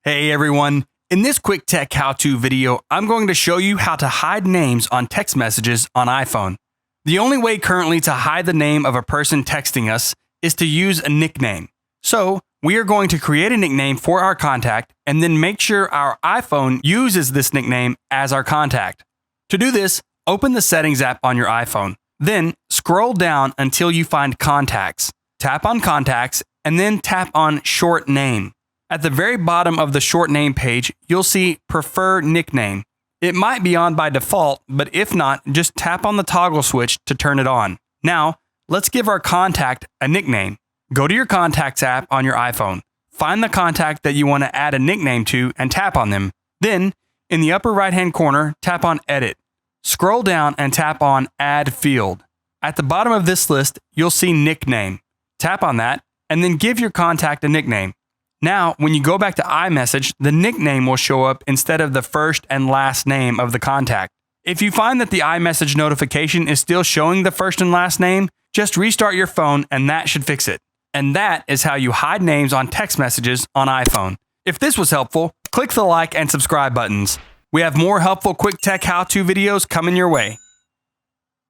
Hey everyone, in this quick tech how-to video, I'm going to show you how to hide names on text messages on iPhone. The only way currently to hide the name of a person texting us is to use a nickname. So, we are going to create a nickname for our contact and then make sure our iPhone uses this nickname as our contact. To do this, open the Settings app on your iPhone. Then, scroll down until you find Contacts. Tap on Contacts and then tap on Short Name. At the very bottom of the short name page, you'll see Prefer Nickname. It might be on by default, but if not, just tap on the toggle switch to turn it on. Now, let's give our contact a nickname. Go to your Contacts app on your iPhone. Find the contact that you want to add a nickname to and tap on them. Then, in the upper right-hand corner, tap on Edit. Scroll down and tap on Add Field. At the bottom of this list, you'll see Nickname. Tap on that, and then give your contact a nickname. Now, when you go back to iMessage, the nickname will show up instead of the first and last name of the contact. If you find that the iMessage notification is still showing the first and last name, just restart your phone and that should fix it. And that is how you hide names on text messages on iPhone. If this was helpful, click the like and subscribe buttons. We have more helpful quick tech how-to videos coming your way.